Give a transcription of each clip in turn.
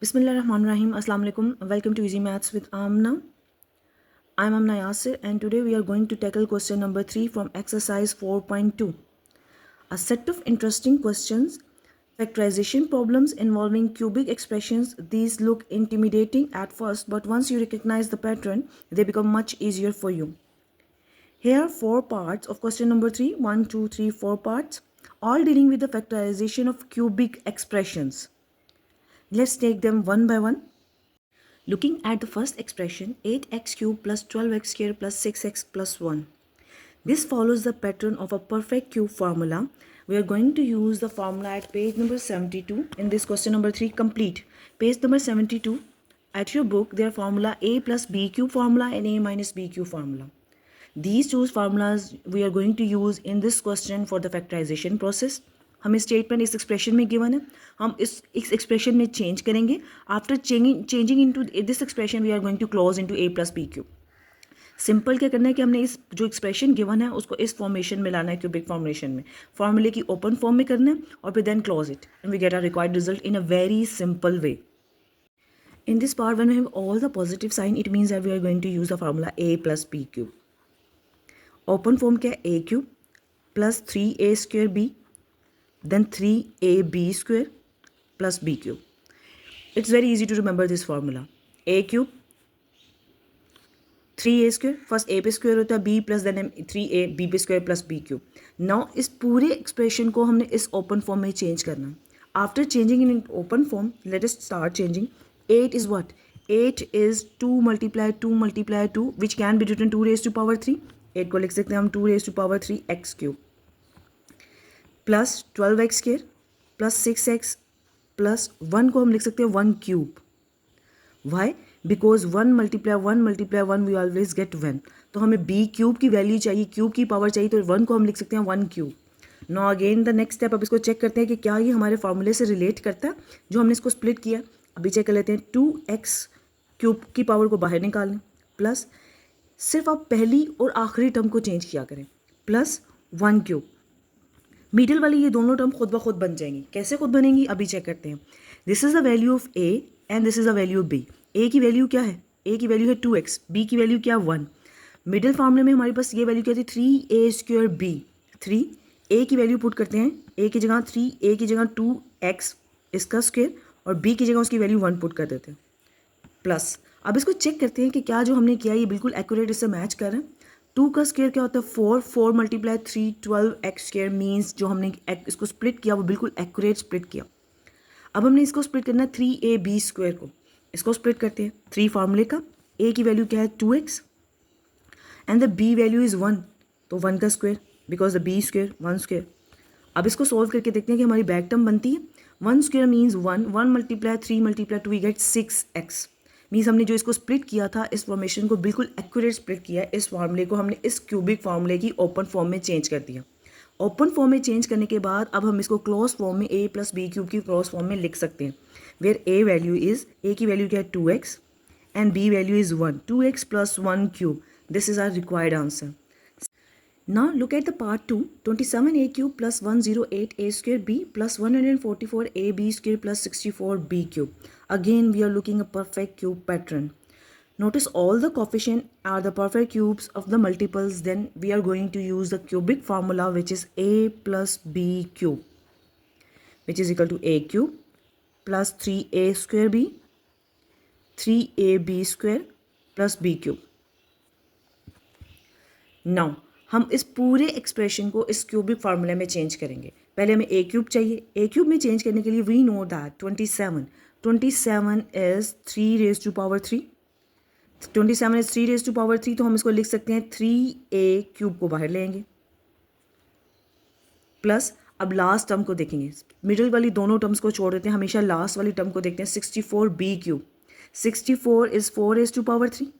Bismillahirrahmanirrahim. Assalamu alaikum. Welcome to Easy Maths with Amna. I'm Amna Yasir and today we are going to tackle question number 3 from exercise 4.2. A set of interesting questions, factorization problems involving cubic expressions. These look intimidating at first, but once you recognize the pattern, they become much easier for you. Here are 4 parts of question number 3. 1, 2, 3, 4 parts, all dealing with the factorization of cubic expressions. Let's take them one by one. Looking at the first expression, 8x cubed plus 12x squared plus 6x plus 1. This follows the pattern of a perfect cube formula. We are going to use the formula at page number 72 in this question number 3 complete. Page number 72, at your book, there are formula a plus b cube formula and a minus b cube formula. These two formulas we are going to use in this question for the factorization process. हमें statement इस expression में given है, हम इस expression में change करेंगे. After changing into this expression we are going to close into a plus b cube. Simple क्या करना है कि हमने इस जो एक्सप्रेशन गिवन है उसको इस फॉर्मेशन में लाना है, क्यूबिक फॉर्मेशन में, फॉर्मूले की ओपन फॉर्म में करना है और फिर then close it and we get a required result in a very simple way. In this part, when we have all the positive sign, it means that we are going to use the formula a plus b cube. Open form क्या है, a cube plus 3a square b, then 3ab square plus b cube. It's very easy to remember this formula. a cube 3a square, first a पे square होता है b plus then 3a b पे square plus b cube. Now इस पूरे expression को हमने इस open form में चेंज करना है. After changing in open form, let us start changing. 8 is what? 8 is 2 multiply 2 which can be written 2 raised to power 3. 8 को लिख सकते हैं हम 2 raised to power 3 x cube plus 12x square plus 6x plus 1 को हम लिख सकते हैं 1 cube. Why? Because 1 multiply 1 we always get 1. तो हमें b क्यूब की वैल्यू चाहिए, क्यूब की पावर चाहिए, तो 1 को हम लिख सकते हैं 1 cube. No again the next step, अब इसको चेक करते हैं कि क्या ये हमारे फॉर्मूले से रिलेट करता है जो हमने इसको स्प्लिट किया. अभी चेक कर लेते हैं. 2x क्यूब की पावर को बाहर निकाल लें प्लस, सिर्फ आप पहली और आखिरी टर्म को चेंज किया करें, प्लस 1 क्यूब. मिडिल वाली ये दोनों टर्म खुद ब खुद बन जाएंगी. कैसे खुद बनेंगी अभी चेक करते हैं. This is the value of a and this is the value of b. a की वैल्यू क्या है? a की वैल्यू है 2x, b की वैल्यू क्या 1. मिडिल फॉर्मूले में हमारे पास ये वैल्यू क्या थी? 3a square b. 3 a की वैल्यू पुट करते हैं, a की जगह 3, a की जगह 2x इसका स्क्वायर और b की जगह उसकी वैल्यू 1 पुट कर देते हैं प्लस. अब इसको चेक करते हैं कि क्या जो हमने किया ये बिल्कुल एक्यूरेट इससे मैच कर रहे हैं. 2 का स्क्वायर क्या होता है? 4 मल्टीप्लाई 3 12x स्क्वायर मीन्स जो हमने इसको स्प्लिट किया वो बिल्कुल एक्यूरेट स्प्लिट किया. अब हमने इसको स्प्लिट करना है 3ab स्क्वायर को. इसको स्प्लिट करते हैं 3 फार्मूले का. a की वैल्यू क्या है? 2x and the b value is 1, तो 1 का square because the b square 1 square. अब इसको सॉल्व करके देखते हैं कि हमारी बैक टर्म बनती है. 1 square means 1 multiply 3 multiply 2 we get 6x. Means हमने जो इसको स्प्लिट किया था, इस फॉर्मेशन को बिल्कुल एक्यूरेट स्प्लिट किया. इस फार्मूले को हमने इस क्यूबिक फार्मूले की ओपन फॉर्म में चेंज कर दिया. ओपन फॉर्म में चेंज करने के बाद अब हम इसको क्लोज फॉर्म में a प्लस बी क्यूब की क्लोज फॉर्म में लिख सकते हैं. Where a value is, a की वैल्यू क्या है? 2x and b value is 1. 2x plus 1 cube. This is our required answer. Now look at the part 2. 27a cube plus 108a square b plus 144ab square plus 64b cube. Again we are looking a perfect cube pattern. Notice all the coefficient are the perfect cubes of the multiples. Then we are going to use the cubic formula which is a plus b cube, which is equal to a cube plus 3a square b 3ab square plus b cube. Now हम इस पूरे expression को इस cubic फार्मूले में change करेंगे. पहले हमें a क्यूब चाहिए. a क्यूब में चेंज करने के लिए we know that 27 is 3 raise to power 3. 27 is 3 raise to power 3, तो हम इसको लिख सकते हैं 3a क्यूब को बाहर लेंगे प्लस. अब लास्ट टर्म को देखेंगे, मिडिल वाली दोनों टर्म्स को छोड़ देते हैं, हमेशा लास्ट वाली टर्म को देखते हैं. 64b cube. 64 is 4 raise to power 3,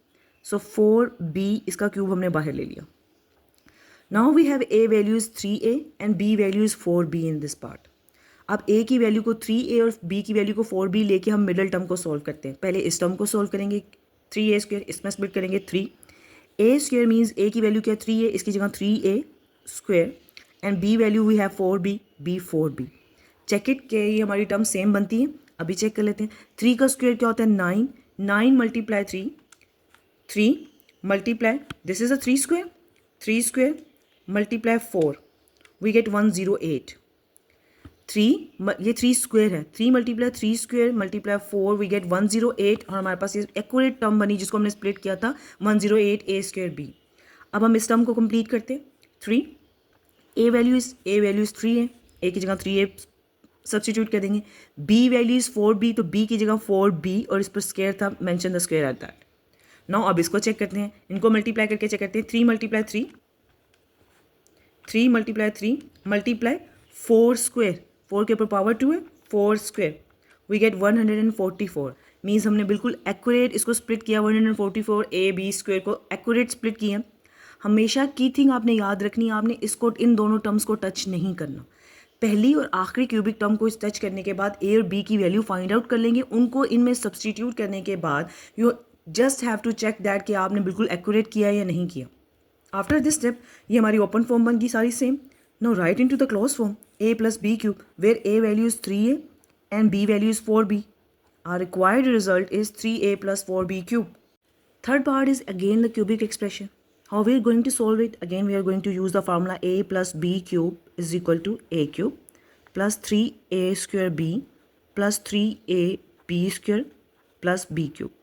so 4b इसका क्यूब हमने बाहर ले लिया. Now we have a value is 3a and b value is 4b in this part. अब a की वैल्यू को 3a और b की वैल्यू को 4b लेके हम मिडिल टर्म को सॉल्व करते हैं. पहले इस टर्म को सॉल्व करेंगे, 3a स्क्वायर इसमें स्प्लिट करेंगे 3. a स्क्वायर मीन्स a की वैल्यू क्या है? 3a, इसकी जगह 3a square and b value we have 4b, b 4b. Check it कि ये हमारी टर्म सेम बनती है. अभी चेक कर लेते हैं। 3 का स्क्वायर क्या होता है 9, 9 multiply 3, 3 multiply this is a 3 square, 3 square multiply 4 we get 108। 3 ये 3 स्क्वायर है, 3 multiply 3 square multiply 4 we get 108 और हमारे पास ये एक्यूरेट टर्म बनी जिसको हमने स्प्लिट किया था 108 ए स्क्वायर बी। अब हम इस टर्म को कंप्लीट करते हैं। 3 ए वैल्यू इज 3 है, ए की जगह 3 ए सब्सटीट्यूट कर देंगे। बी वैल्यू इज 4b, तो बी की जगह 4b और इस पर स्क्वायर था, mention the square at that. Now अब इसको चेक करते हैं, इनको मल्टीप्लाई करके चेक करते हैं। 3 मल्टीप्लाई 3, 3 मल्टीप्लाई 3 मल्टीप्लाई 4 स्क्वायर, 4 के ऊपर पावर 2 है, 4 स्क्वायर वी गेट 144। मीन्स हमने बिल्कुल एक्यूरेट इसको स्प्लिट किया, 144 ए बी स्क्वायर को एक्यूरेट स्प्लिट किया। हमेशा की थिंग आपने याद रखनी है, आपने इसको इन दोनों टर्म्स को टच नहीं करना। पहली और आखिरी क्यूबिक टर्म को टच करने के बाद ए और बी की वैल्यू फाइंड आउट कर लेंगे, उनको इनमें सब्सटीट्यूट करने के बाद you just have to check that कि आपने बिल्कुल एक्यूरेट किया या नहीं किया। आफ्टर दिस स्टेप ये हमारी ओपन फॉर्म बन गई सारी same. Now right into the close form a plus b cube where a value is 3a and b value is 4b. Our required result is 3a plus 4b cube. Third part is again the cubic expression. How we are going to solve it? Again we are going to use the formula a plus b cube is equal to a cube plus 3a square b plus 3a b square plus b cube.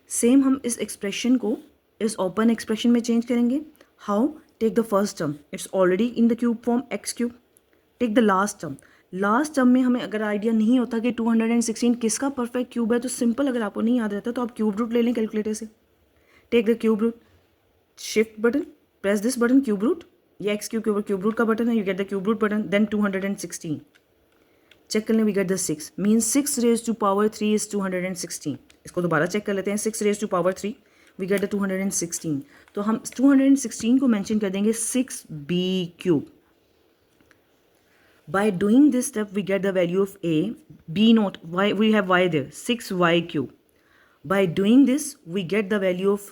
Same हम इस expression को इस open expression में change करेंगे। How? Take the first term, it's already in the cube form x cube. Take the last term, last term में हमें अगर idea नहीं होता कि 216 किसका परफेक्ट क्यूब है तो सिंपल, अगर आपको नहीं याद रहता तो आप क्यूब रूट ले लें कैलकुलेटर से। Take the cube root, shift button, press this button cube root, ये एक्स क्यूब के ऊपर क्यूब रूट का बटन है, you get the cube root button, then 216 check कर लें, we get the 6 means 6 raise to power 3 is 216। इसको दोबारा check कर लेते हैं, 6 raise to power 3 we get the 216। तो हम 216 को मेंशन कर देंगे 6b cube. By doing this step, we get the value of a, b not, y, we have y there, 6y cube. By doing this, we get the value of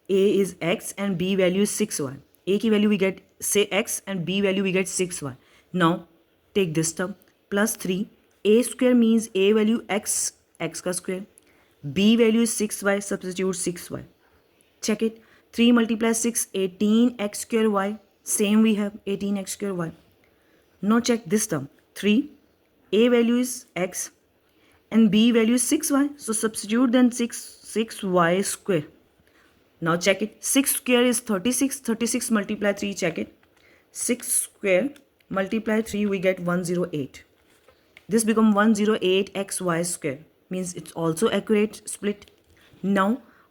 a is x and b value is 6y. A की value we get say x and b value we get 6y. Now, take this term, plus 3, a square means a value x, x का square, b value is 6y, substitute 6y. Check it, 3 multiply 6, 18x square y, same we have 18x square y. Now check this term, 3, a value is x and b value is 6y, so substitute then 6y square. Now check it, 6 square is 36, 36 multiply 3, check it, 6 square multiply 3 we get 108. This become 108xy square, means it's also accurate split. Now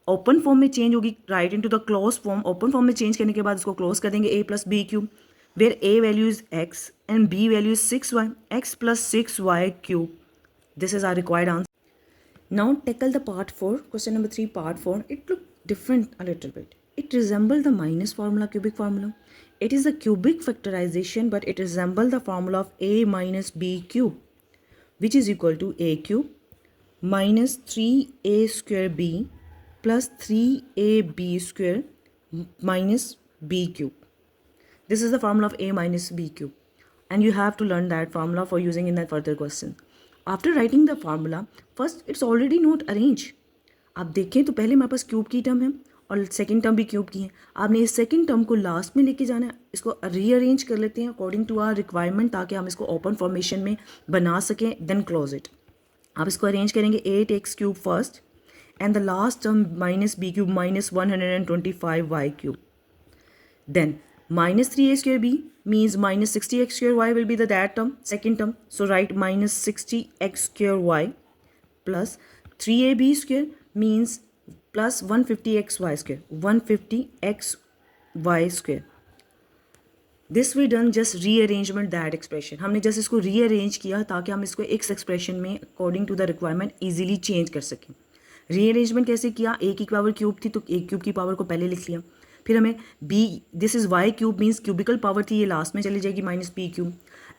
open form में change होगी, write into the close form. Open form में change करने के बाद इसको close कर देंगे, a plus b cube where a value is x and b value is 6y, x plus 6y cube. This is our required answer. Now tackle the part 4, question number 3, part 4. It looked different a little bit. It resembled the minus formula, cubic formula. It is a cubic factorization, but it resembles the formula of a minus b cube, which is equal to a cube minus 3a square b plus 3ab square minus b cube. This is the formula of a minus b cube, and you have to learn that formula for using in the further question. After writing the formula, first it's already not arranged. आप देखें तो पहले हमारे पास cube की term है और second term भी cube की है। आपने इस सेकंड टर्म को लास्ट में लेके जाना है। इसको रीअरेंज कर लेते हैं अकॉर्डिंग टू आवर रिक्वायरमेंट, ताकि हम इसको ओपन फॉर्मेशन में बना सकें, देन क्लोज इट। आप इसको अरेंज करेंगे, 8x cube first and the last term minus b cube minus 125y cube. Then minus 3a square b means minus 60x square y will be the that term, second term. So write minus 60x square y plus 3ab square means plus 150xy square, 150xy square. This we done just rearrangement that expression. हमने just इसको rearrange किया ताकि हम इसको x expression में according to the requirement easily change कर सकें। Rearrangement कैसे किया, ए की पावर क्यूब थी तो ए क्यूब की पावर को पहले लिख लिया, फिर हमें b, this is y cube means cubical power थी, ये लास्ट में चली जाएगी minus p cube,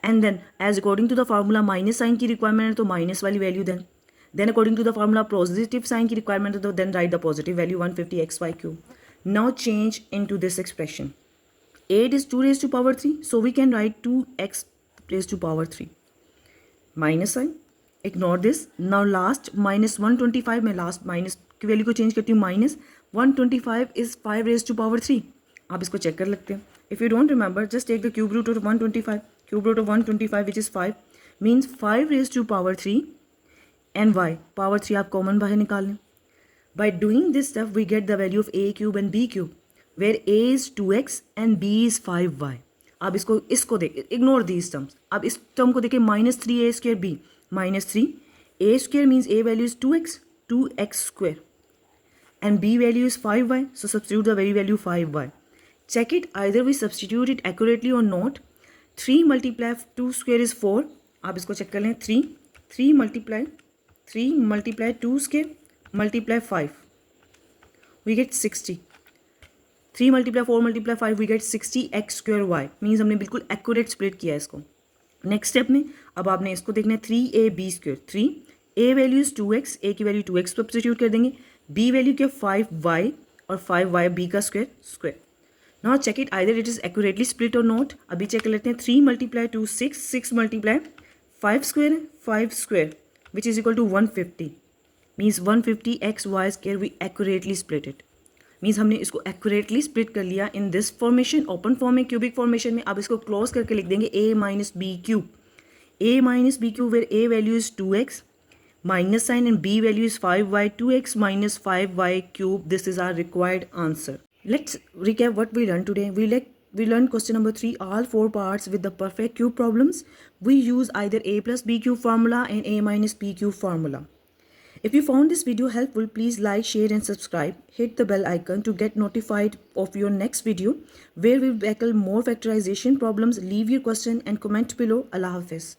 and then as according to the formula minus sign की रिक्वायरमेंट है तो माइनस वाली value, then according to the formula positive sign की रिक्वायरमेंट है तो then write the positive value 150xy cube. Now change into this expression. 8 is 2 raised to power 3, so we can write 2x raised to power 3 minus sign ignore this. Now last -125, मैं last minus की value को change करती हूँ. -125 is 5 raise to power 3. आप इसको check कर लेते हैं. If you don't remember, just take the cube root of 125. Cube root of 125 which is 5 means 5 raise to power 3 and y power 3 आप कॉमन बाहर निकाल लें. By doing this step, we get the value of a cube and b cube, where a is 2x and b is 5y. अब इसको देख, ignore these terms. अब इस term को देखिए, -3a² b, -3 a² means a value is 2x square, and b value is 5y, so substitute the very value 5y. Check it, either we substitute it accurately or not. 3 multiply 2 square is 4. आप इसको check कर लें. 3 multiply 2 square multiply 5, we get 60. 3 multiply 4 multiply 5, we get 60 x square y. Means हमने बिल्कुल accurate split किया है इसको. Next step में अब आपने इसको देखना है 3ab². 3a value is 2x, a की वैल्यू 2x सब्स्टिट्यूट कर देंगे. b वैल्यू क्या 5y और 5y b का square. Now check it, either it is accurately split और नॉट. अभी चेक कर लेते हैं. 3 multiply 2 6, 6 multiply 5 square 5 square which is equal to 150. Means 150 x y square we accurately split it. Means हमने इसको एक्यूरेटली स्प्लिट कर लिया in this formation, open form में, क्यूबिक फॉर्मेशन में. अब इसको क्लोज करके लिख देंगे a minus b cube. a minus b cube where a value is 2x, minus sign, and b value is 5y. 2x minus 5y cube. This is our required answer. Let's recap what we learned today. We learned question number 3, all 4 parts with the perfect cube problems. We use either a plus b cube formula and a minus b cube formula. If you found this video helpful, please like, share and subscribe. Hit the bell icon to get notified of your next video where we will tackle more factorization problems. Leave your question and comment below. Allah Hafiz.